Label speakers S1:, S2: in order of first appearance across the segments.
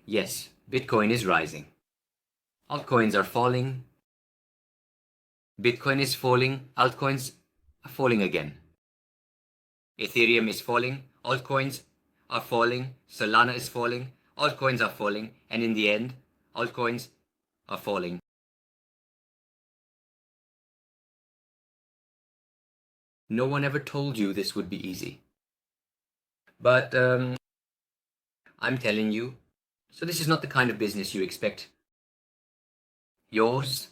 S1: Yes, Bitcoin is rising. Altcoins are falling. Bitcoin is falling. Altcoins are falling again. Ethereum is falling. Altcoins are falling. Solana is falling. Altcoins are falling. And in the end, altcoins are falling. No one ever told you this would be easy. But I'm telling you, so this is not the kind of business you expect. Yours?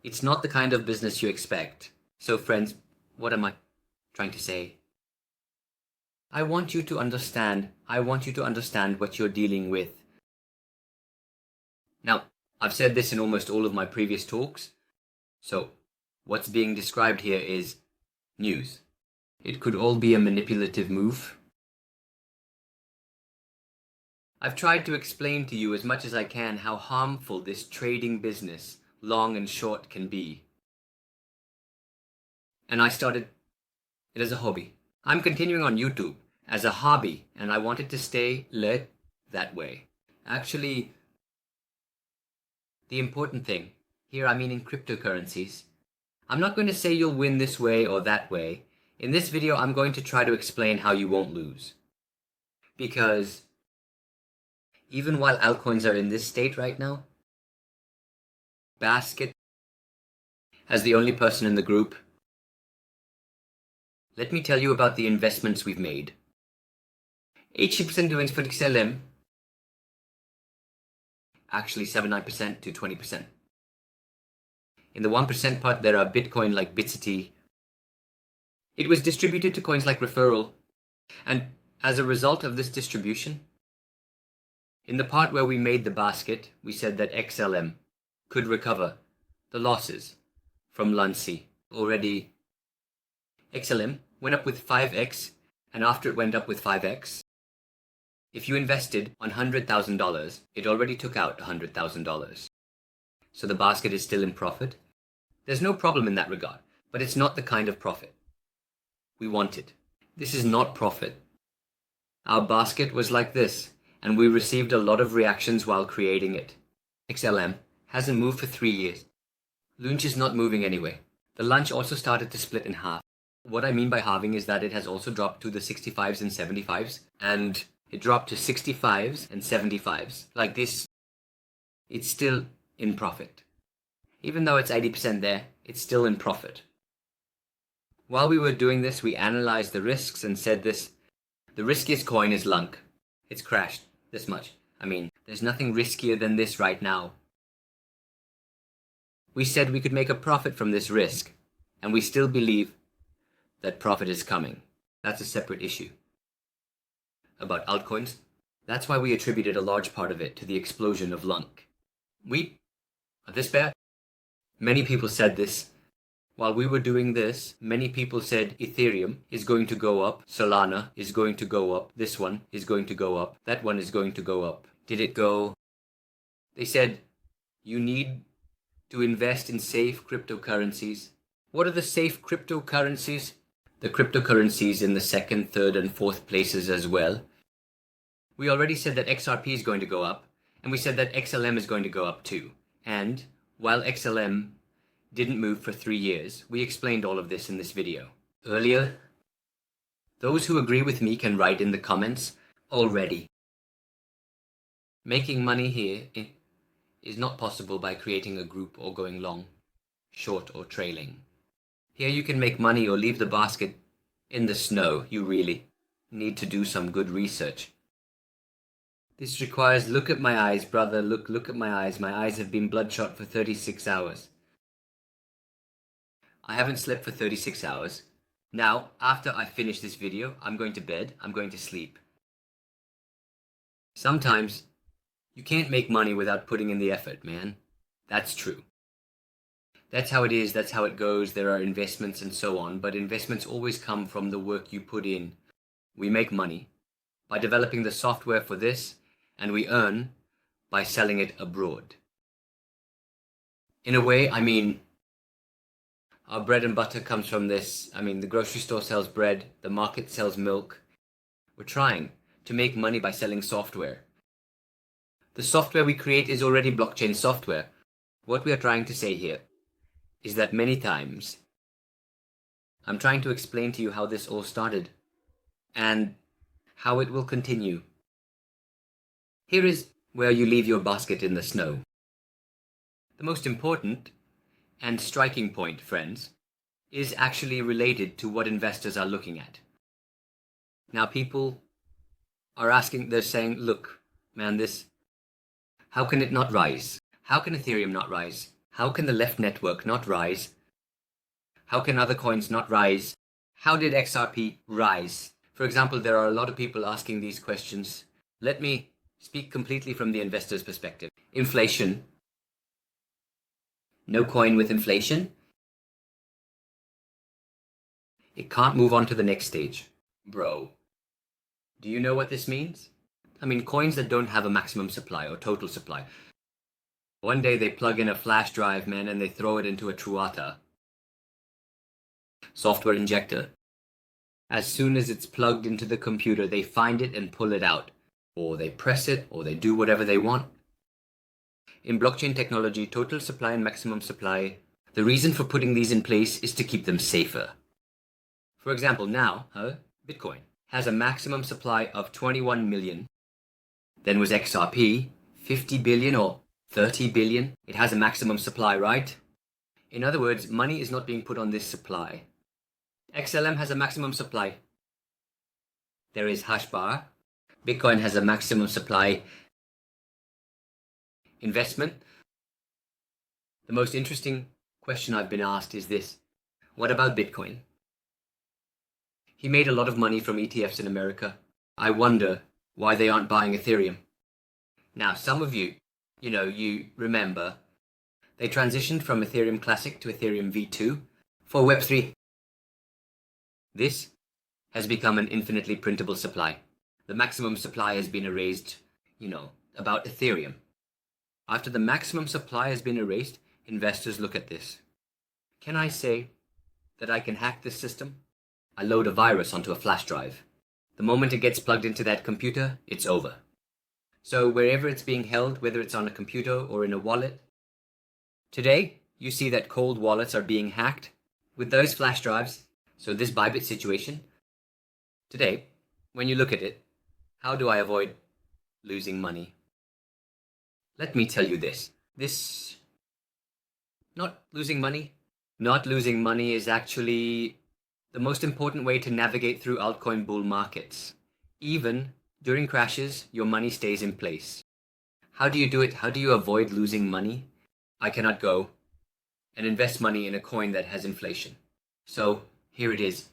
S1: It's not the kind of business you expect. So friends, what am I trying to say? I want you to understand what you're dealing with. Now, I've said this in almost all of my previous talks. So, what's being described here is news. It could all be a manipulative move. I've tried to explain to you as much as I can how harmful this trading business, long and short, can be. And I started it as a hobby. I'm continuing on YouTube as a hobby, and I wanted to stay lit that way. Actually, the important thing, here I mean in cryptocurrencies, I'm not going to say you'll win this way or that way. In this video, I'm going to try to explain how you won't lose. Because even while altcoins are in this state right now, Basket, as the only person in the group, let me tell you about the investments we've made. 80% doing for XLM, actually 79% to 20%. In the 1% part, there are Bitcoin like Bitsity. It was distributed to coins like Referral. And as a result of this distribution, in the part where we made the basket, we said that XLM could recover the losses from Luncy. Already, XLM went up with 5x, and after it went up with 5x, if you invested $100,000, it already took out $100,000. So the basket is still in profit. There's no problem in that regard, but it's not the kind of profit we wanted. This is not profit. Our basket was like this, and we received a lot of reactions while creating it. XLM hasn't moved for 3 years. Lunch is not moving anyway. The lunch also started to split in half. What I mean by halving is that it has also dropped to the 65s and 75s, and it dropped to 65s and 75s. Like this, it's still in profit. Even though it's 80% there, it's still in profit. While we were doing this, we analyzed the risks and said this: the riskiest coin is Lunk. It's crashed this much. I mean, there's nothing riskier than this right now. We said we could make a profit from this risk, and we still believe that profit is coming. That's a separate issue. About altcoins, that's why we attributed a large part of it to the explosion of Lunk. This bear? Many people said this. While we were doing this, many people said Ethereum is going to go up, Solana is going to go up, this one is going to go up, that one is going to go up. Did it go? They said, you need to invest in safe cryptocurrencies. What are the safe cryptocurrencies? The cryptocurrencies in the second, third, and fourth places as well. We already said that XRP is going to go up, and we said that XLM is going to go up too. And while XLM didn't move for 3 years, we explained all of this in this video. Earlier, those who agree with me can write in the comments already. Making money here is not possible by creating a group or going long, short, or trailing. Here you can make money or leave the basket in the snow. You really need to do some good research. This requires, look at my eyes, brother, look at my eyes. My eyes have been bloodshot for 36 hours. I haven't slept for 36 hours. Now, after I finish this video, I'm going to bed, I'm going to sleep. Sometimes, you can't make money without putting in the effort, man. That's true. That's how it is, that's how it goes. There are investments and so on, but investments always come from the work you put in. We make money by developing the software for this, and we earn by selling it abroad. In a way, I mean, our bread and butter comes from this. I mean, the grocery store sells bread, the market sells milk. We're trying to make money by selling software. The software we create is already blockchain software. What we are trying to say here is that many times I'm trying to explain to you how this all started and how it will continue. Here is where you leave your basket in the snow. The most important and striking point, friends, is actually related to what investors are looking at. Now people are asking, they're saying, look, man, how can it not rise? How can Ethereum not rise? How can the left network not rise? How can other coins not rise? How did XRP rise? For example, there are a lot of people asking these questions. Let me speak completely from the investor's perspective. Inflation. No coin with inflation. It can't move on to the next stage. Bro, do you know what this means? I mean, coins that don't have a maximum supply or total supply. One day they plug in a flash drive, man, and they throw it into a Truata software injector. As soon as it's plugged into the computer, they find it and pull it out. Or they press it, or they do whatever they want. In blockchain technology, total supply and maximum supply, the reason for putting these in place is to keep them safer. For example, now, Bitcoin has a maximum supply of 21 million. Then was XRP, 50 billion or 30 billion. It has a maximum supply, right? In other words, money is not being put on this supply. XLM has a maximum supply. There is hash bar. Bitcoin has a maximum supply. Investment. The most interesting question I've been asked is this. What about Bitcoin? He made a lot of money from ETFs in America. I wonder why they aren't buying Ethereum. Now, some of you, you remember, they transitioned from Ethereum Classic to Ethereum V2 for Web3. This has become an infinitely printable supply. The maximum supply has been erased, about Ethereum. After the maximum supply has been erased, investors look at this. Can I say that I can hack this system? I load a virus onto a flash drive. The moment it gets plugged into that computer, it's over. So wherever it's being held, whether it's on a computer or in a wallet, today you see that cold wallets are being hacked with those flash drives. So this Bybit situation, today, when you look at it, how do I avoid losing money? Let me tell you this. Not losing money is actually the most important way to navigate through altcoin bull markets. Even during crashes, your money stays in place. How do you do it? How do you avoid losing money? I cannot go and invest money in a coin that has inflation. So here it is.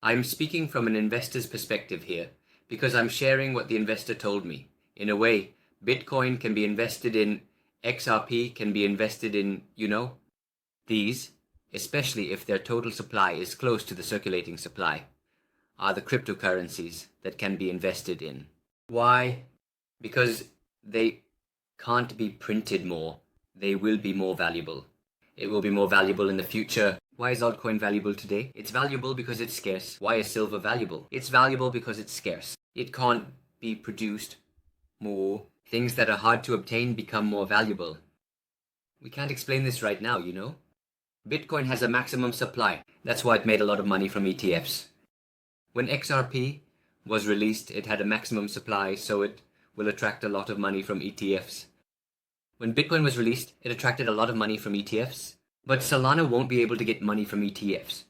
S1: I'm speaking from an investor's perspective here because I'm sharing what the investor told me. In a way, Bitcoin can be invested in, XRP can be invested in, these, especially if their total supply is close to the circulating supply, are the cryptocurrencies that can be invested in. Why? Because they can't be printed more. They will be more valuable. It will be more valuable in the future. Why is altcoin valuable today? It's valuable because it's scarce. Why is silver valuable? It's valuable because it's scarce. It can't be produced more. Things that are hard to obtain become more valuable. We can't explain this right now, Bitcoin has a maximum supply. That's why it made a lot of money from ETFs. When XRP was released, it had a maximum supply, so it will attract a lot of money from ETFs. When Bitcoin was released, it attracted a lot of money from ETFs. But Solana won't be able to get money from ETFs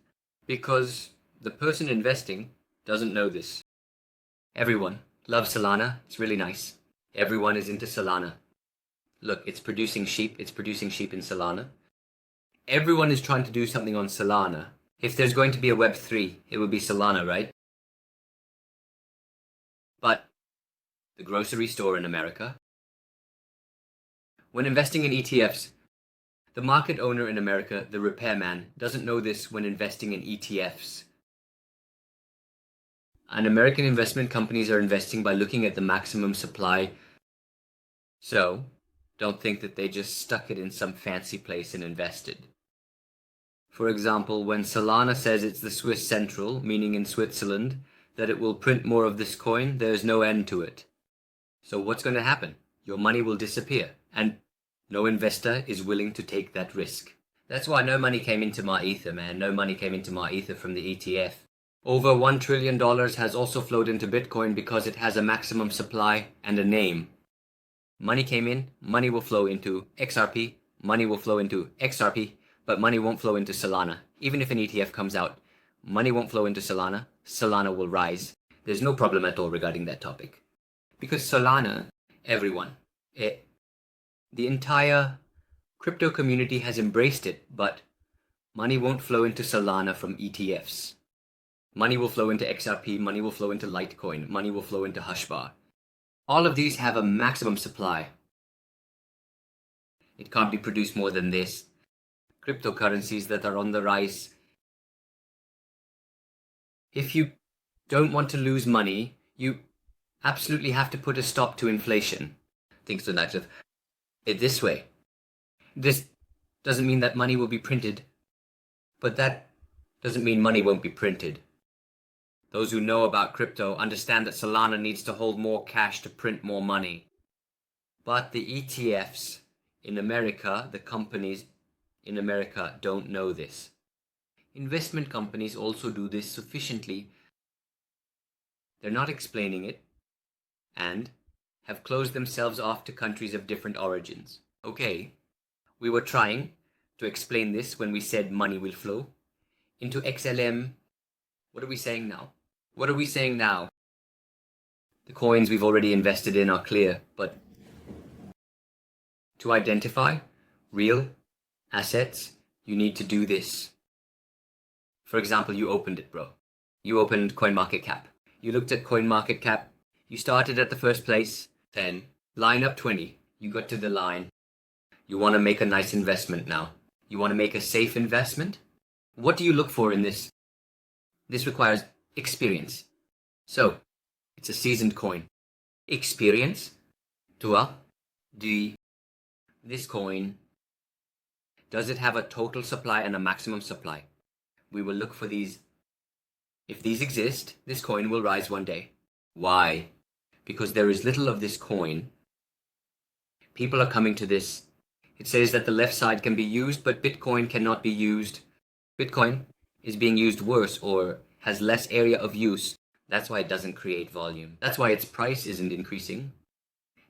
S1: because the person investing doesn't know this. Everyone loves Solana. It's really nice. Everyone is into Solana. Look, it's producing sheep. It's producing sheep in Solana. Everyone is trying to do something on Solana. If there's going to be a Web3, it would be Solana, right? But the grocery store in America, when investing in ETFs, the market owner in America, the repairman, doesn't know this when investing in ETFs. And American investment companies are investing by looking at the maximum supply. So, don't think that they just stuck it in some fancy place and invested. For example, when Solana says it's the Swiss central, meaning in Switzerland, that it will print more of this coin, there's no end to it. So what's going to happen? your money will disappear, and no investor is willing to take that risk. That's why no money came into my Ether, man. No money came into my Ether from the ETF. Over $1 trillion has also flowed into Bitcoin because it has a maximum supply and a name. Money came in, money will flow into XRP, money will flow into XRP, but money won't flow into Solana. Even if an ETF comes out, money won't flow into Solana, Solana will rise. There's no problem at all regarding that topic. Because Solana, everyone, the entire crypto community has embraced it, but money won't flow into Solana from ETFs. Money will flow into XRP, money will flow into Litecoin, money will flow into Hushbar. All of these have a maximum supply. It can't be produced more than this. Cryptocurrencies that are on the rise. If you don't want to lose money, you absolutely have to put a stop to inflation. Think to that of it this way. This doesn't mean that money will be printed, but that doesn't mean money won't be printed. Those who know about crypto understand that Solana needs to hold more cash to print more money. But the ETFs in America, the companies in America don't know this. Investment companies also do this sufficiently. They're not explaining it and have closed themselves off to countries of different origins. Okay, we were trying to explain this when we said money will flow into XLM. What are we saying now? What are we saying now? The coins we've already invested in are clear, but to identify real assets, you need to do this. For example, you opened it, bro. You opened CoinMarketCap. You looked at CoinMarketCap. You started at the first place, then line up 20. You got to the line. You want to make a nice investment now. You want to make a safe investment? What do you look for in this? This requires experience. So, it's a seasoned coin. Experience. This coin, does it have a total supply and a maximum supply? We will look for these. If these exist, this coin will rise one day. Why? Because there is little of this coin. People are coming to this. It says that the left side can be used, but Bitcoin cannot be used. Bitcoin is being used worse or has less area of use. That's why it doesn't create volume. That's why its price isn't increasing.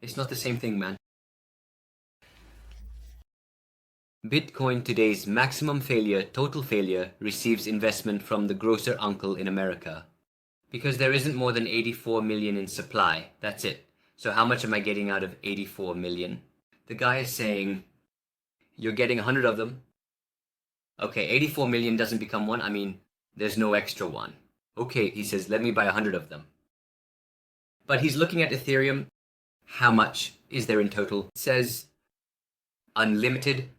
S1: It's not the same thing, man. Bitcoin today's maximum failure, total failure, receives investment from the grocer uncle in America. Because there isn't more than 84 million in supply. That's it. So how much am I getting out of 84 million? The guy is saying, you're getting 100 of them. Okay, 84 million doesn't become one. I mean, there's no extra one. Okay, he says, let me buy 100 of them. But he's looking at Ethereum. How much is there in total? It says unlimited.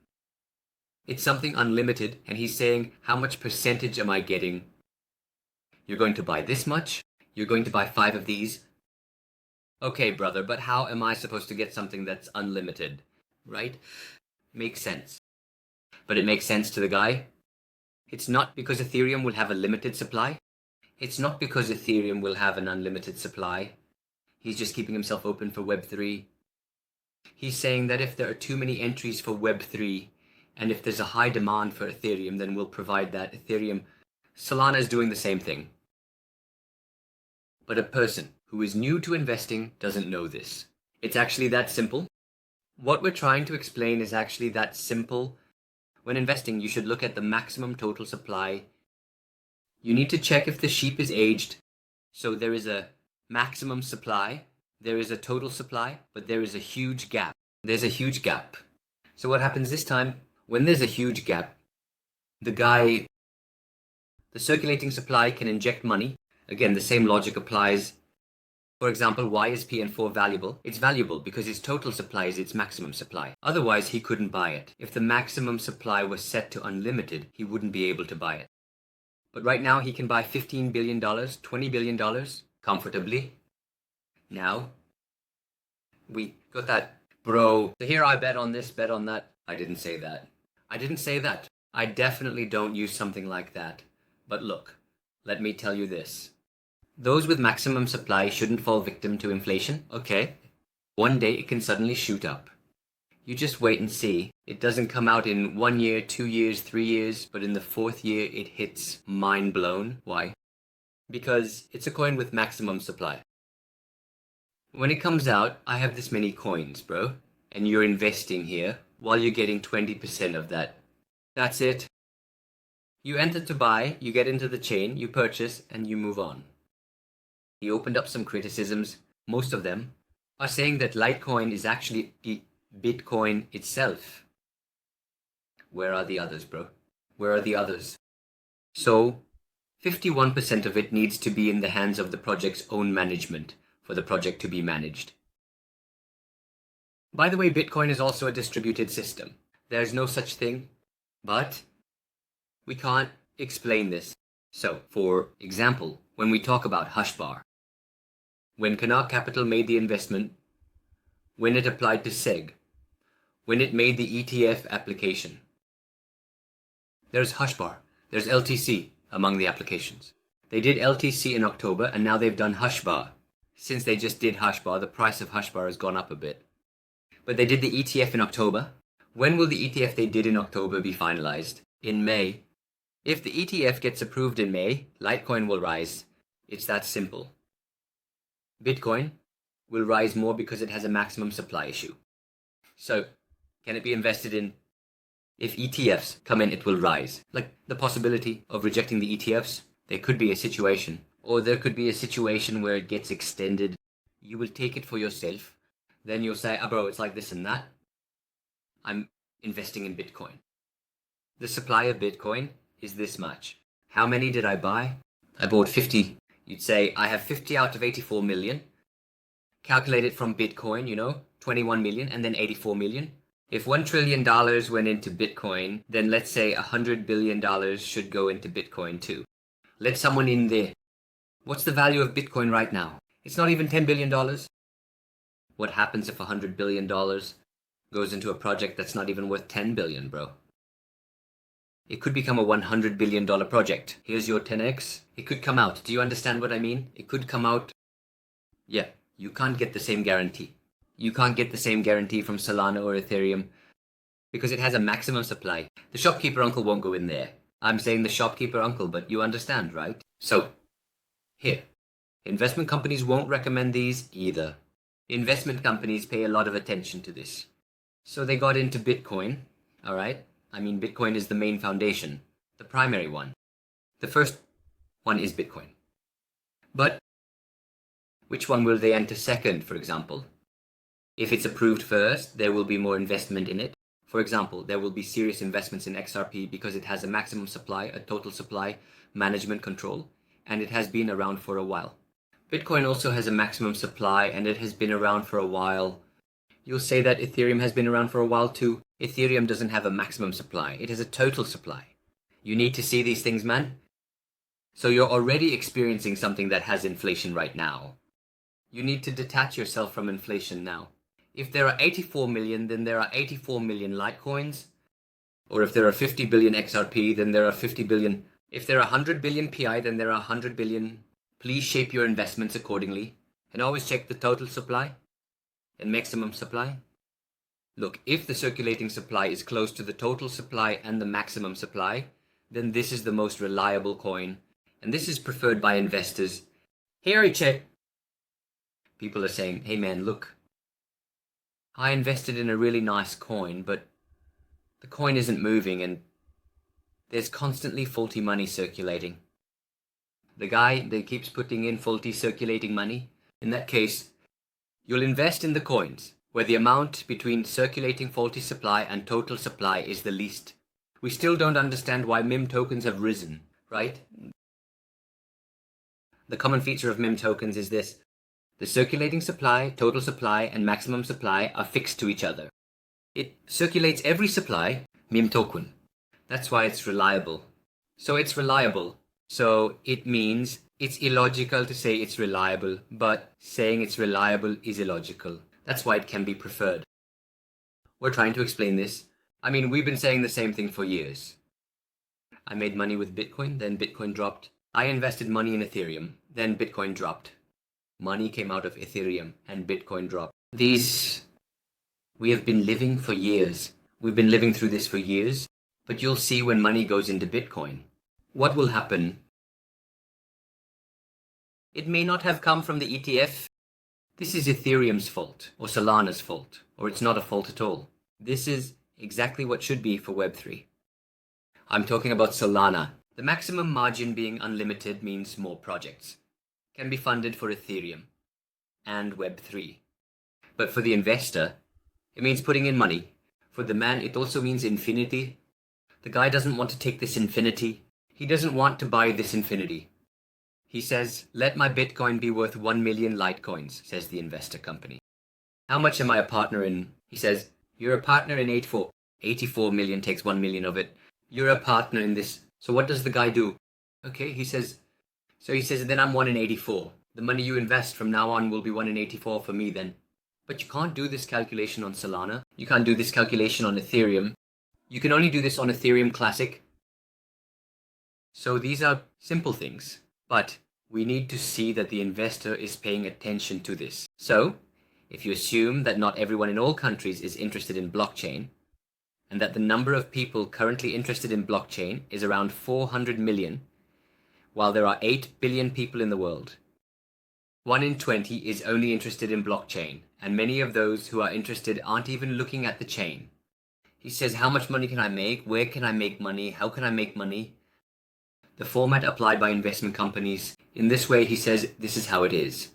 S1: It's something unlimited. And he's saying, how much percentage am I getting? You're going to buy this much? You're going to buy 5 of these? Okay, brother, but how am I supposed to get something that's unlimited? Right? Makes sense. But it makes sense to the guy. It's not because Ethereum will have a limited supply. It's not because Ethereum will have an unlimited supply. He's just keeping himself open for Web3. He's saying that if there are too many entries for Web3, and if there's a high demand for Ethereum, then we'll provide that. Solana is doing the same thing. But a person who is new to investing doesn't know this. It's actually that simple. What we're trying to explain is actually that simple. When investing, you should look at the maximum total supply. You need to check if the sheep is aged. So there is a maximum supply, there is a total supply, but there is a huge gap. There's a huge gap. So what happens this time? When there's a huge gap, the circulating supply can inject money. Again, the same logic applies. For example, why is PN4 valuable? It's valuable because its total supply is its maximum supply. Otherwise, he couldn't buy it. If the maximum supply was set to unlimited, he wouldn't be able to buy it. But right now, he can buy $15 billion, $20 billion comfortably. Now, we got that. Bro, so here I bet on this, bet on that. I didn't say that. I didn't say that. I definitely don't use something like that. But look, let me tell you this. Those with maximum supply shouldn't fall victim to inflation. Okay. One day it can suddenly shoot up. You just wait and see. It doesn't come out in 1 year, 2 years, 3 years, but in the 4th year it hits mind blown. Why? Because it's a coin with maximum supply. When it comes out, I have this many coins, bro, and you're investing here while you're getting 20% of that. That's it. You enter to buy, you get into the chain, you purchase, and you move on. He opened up some criticisms. Most of them are saying that Litecoin is actually Bitcoin itself. Where are the others, bro? Where are the others? So, 51% of it needs to be in the hands of the project's own management for the project to be managed. By the way, Bitcoin is also a distributed system. There's no such thing, but we can't explain this. So, for example, when we talk about Hushbar, when Kanak Capital made the investment, when it applied to SEG, when it made the ETF application, there's Hushbar, there's LTC among the applications. They did LTC in October and now they've done Hushbar. Since they just did Hushbar, the price of Hushbar has gone up a bit. But they did the ETF in October. When will the ETF they did in October be finalized? In May. If the ETF gets approved in May, Litecoin will rise. It's that simple. Bitcoin will rise more because it has a maximum supply issue. So, can it be invested in? If ETFs come in, it will rise. Like the possibility of rejecting the ETFs, there could be a situation. Or there could be a situation where it gets extended. You will take it for yourself. Then you'll say, bro, it's like this and that. I'm investing in Bitcoin. The supply of Bitcoin is this much. How many did I buy? I bought 50. You'd say, I have 50 out of 84 million. Calculate it from Bitcoin, 21 million and then 84 million. If $1 trillion went into Bitcoin, then let's say $100 billion should go into Bitcoin too. Let someone in there. What's the value of Bitcoin right now? It's not even $10 billion. What happens if $100 billion goes into a project that's not even worth 10 billion, bro? It could become a $100 billion project. Here's your 10x. It could come out. Do you understand what I mean? It could come out. Yeah, you can't get the same guarantee. You can't get the same guarantee from Solana or Ethereum because it has a maximum supply. The shopkeeper uncle won't go in there. I'm saying the shopkeeper uncle, but you understand, right? So, here, investment companies won't recommend these either. Investment companies pay a lot of attention to this. So they got into Bitcoin, all right? I mean, Bitcoin is the main foundation, the primary one. The first one is Bitcoin. But which one will they enter second, for example? If it's approved first, there will be more investment in it. For example, there will be serious investments in XRP because it has a maximum supply, a total supply, management control, and it has been around for a while. Bitcoin also has a maximum supply and it has been around for a while. You'll say that Ethereum has been around for a while too. Ethereum doesn't have a maximum supply. It has a total supply. You need to see these things, man. So you're already experiencing something that has inflation right now. You need to detach yourself from inflation now. If there are 84 million, then there are 84 million Litecoins. Or if there are 50 billion XRP, then there are 50 billion. If there are 100 billion PI, then there are 100 billion. Please shape your investments accordingly. And always check the total supply and maximum supply. Look, if the circulating supply is close to the total supply and the maximum supply, then this is the most reliable coin. And this is preferred by investors. Here I check. People are saying, hey man, look, I invested in a really nice coin, but the coin isn't moving and there's constantly faulty money circulating. The guy that keeps putting in faulty circulating money, in that case, you'll invest in the coins where the amount between circulating faulty supply and total supply is the least. We still don't understand why MIM tokens have risen, right? The common feature of MIM tokens is this. The circulating supply, total supply, and maximum supply are fixed to each other. It circulates every supply, MIM token. That's why it's reliable. So it's reliable. So it means it's illogical to say it's reliable, but saying it's reliable is illogical. That's why it can be preferred. We're trying to explain this. I mean, we've been saying the same thing for years. I made money with Bitcoin, then Bitcoin dropped. I invested money in Ethereum, then Bitcoin dropped. Money came out of Ethereum and Bitcoin dropped. We have been living for years. We've been living through this for years, but you'll see when money goes into Bitcoin, what will happen? It may not have come from the ETF. This is Ethereum's fault, or Solana's fault, or it's not a fault at all. This is exactly what should be for Web3. I'm talking about Solana. The maximum margin being unlimited means more projects can be funded for Ethereum and Web3. But for the investor, it means putting in money. For the man, it also means infinity. The guy doesn't want to take this infinity. He doesn't want to buy this infinity. He says, let my Bitcoin be worth 1 million Litecoins, says the investor company. How much am I a partner in? He says, you're a partner in 84. 84 million takes 1 million of it. You're a partner in this. So what does the guy do? Okay, he says, then I'm 1 in 84. The money you invest from now on will be 1 in 84 for me then. But you can't do this calculation on Solana. You can't do this calculation on Ethereum. You can only do this on Ethereum Classic. So these are simple things. But we need to see that the investor is paying attention to this. So, if you assume that not everyone in all countries is interested in blockchain, and that the number of people currently interested in blockchain is around 400 million, while there are 8 billion people in the world, 1 in 20 is only interested in blockchain, and many of those who are interested aren't even looking at the chain. He says, how much money can I make? Where can I make money? How can I make money? The format applied by investment companies. In this way, he says, this is how it is.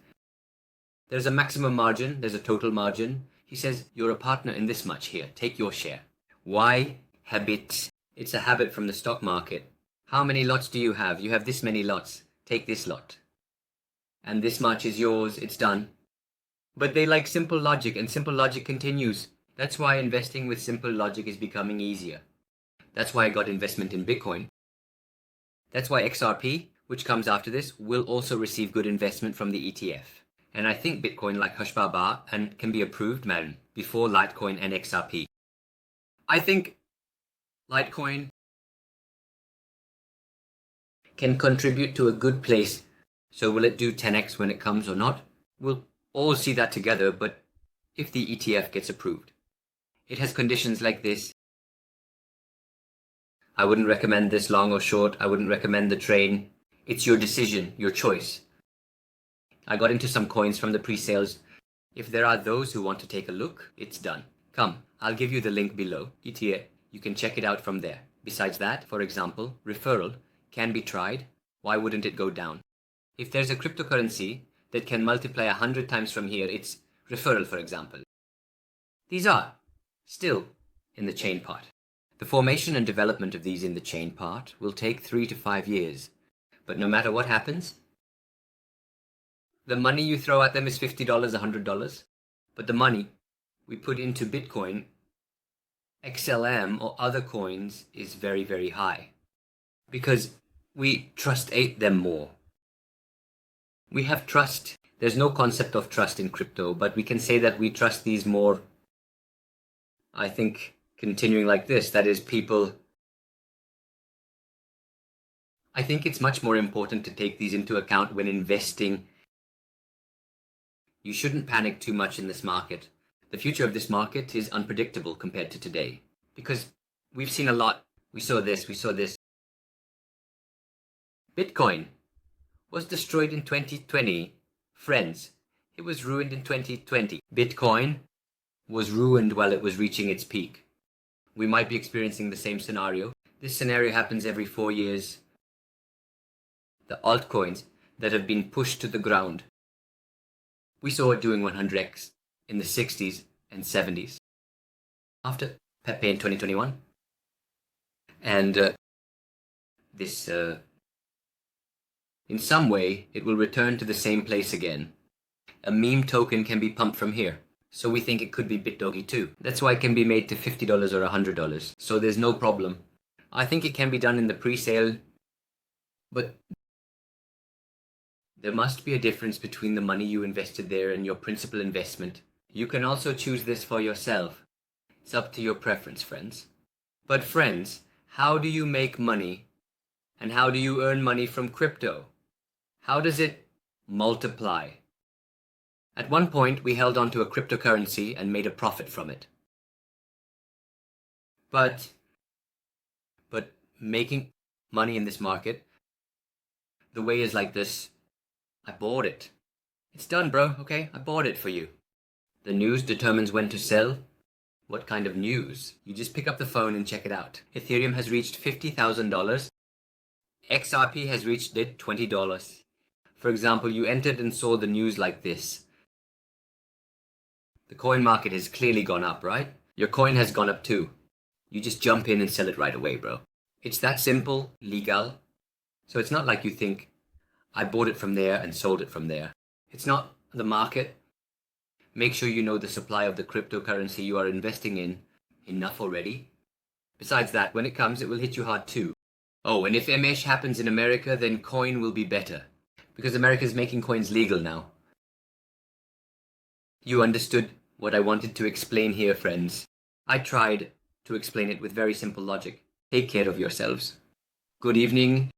S1: There's a maximum margin. There's a total margin. He says, you're a partner in this much here. Take your share. Why? Habit. It's a habit from the stock market. How many lots do you have? You have this many lots. Take this lot. And this much is yours. It's done. But they like simple logic, and simple logic continues. That's why investing with simple logic is becoming easier. That's why I got investment in Bitcoin. That's why XRP, which comes after this, will also receive good investment from the ETF. And I think Bitcoin like Hush Baba and can be approved, man, before Litecoin and XRP. I think Litecoin can contribute to a good place. So will it do 10x when it comes or not? We'll all see that together, but if the ETF gets approved, it has conditions like this. I wouldn't recommend this long or short. I wouldn't recommend the train. It's your decision, your choice. I got into some coins from the pre-sales. If there are those who want to take a look, it's done. Come, I'll give you the link below. ETA, you can check it out from there. Besides that, for example, referral can be tried. Why wouldn't it go down? If there's a cryptocurrency that can multiply 100 times from here, it's referral, for example. These are still in the chain part. The formation and development of these in the chain part will take 3 to 5 years. But no matter what happens, the money you throw at them is $50, $100. But the money we put into Bitcoin, XLM, or other coins is very, very high. Because we trust them more. We have trust. There's no concept of trust in crypto, but we can say that we trust these more. I think continuing like this, that is people. I think it's much more important to take these into account when investing. You shouldn't panic too much in this market. The future of this market is unpredictable compared to today because we've seen a lot. We saw this. Bitcoin was destroyed in 2020. Friends, it was ruined in 2020. Bitcoin was ruined while it was reaching its peak. We might be experiencing the same scenario. This scenario happens every 4 years. The altcoins that have been pushed to the ground. We saw it doing 100x in the 60s and 70s. After Pepe in 2021. And in some way, it will return to the same place again. A meme token can be pumped from here. So we think it could be BitDoggy too. That's why it can be made to $50 or $100. So there's no problem. I think it can be done in the pre-sale. But there must be a difference between the money you invested there and your principal investment. You can also choose this for yourself. It's up to your preference, friends. But friends, how do you make money? And how do you earn money from crypto? How does it multiply? At one point, we held on to a cryptocurrency and made a profit from it. But making money in this market, the way is like this. I bought it. It's done, bro, okay? I bought it for you. The news determines when to sell. What kind of news? You just pick up the phone and check it out. Ethereum has reached $50,000. XRP has reached it $20. For example, you entered and saw the news like this. The coin market has clearly gone up, right? Your coin has gone up too. You just jump in and sell it right away, bro. It's that simple, legal. So it's not like you think, I bought it from there and sold it from there. It's not the market. Make sure you know the supply of the cryptocurrency you are investing in enough already. Besides that, when it comes, it will hit you hard too. Oh, and if MH happens in America, then coin will be better. Because America is making coins legal now. You understood what I wanted to explain here, friends. I tried to explain it with very simple logic. Take care of yourselves. Good evening.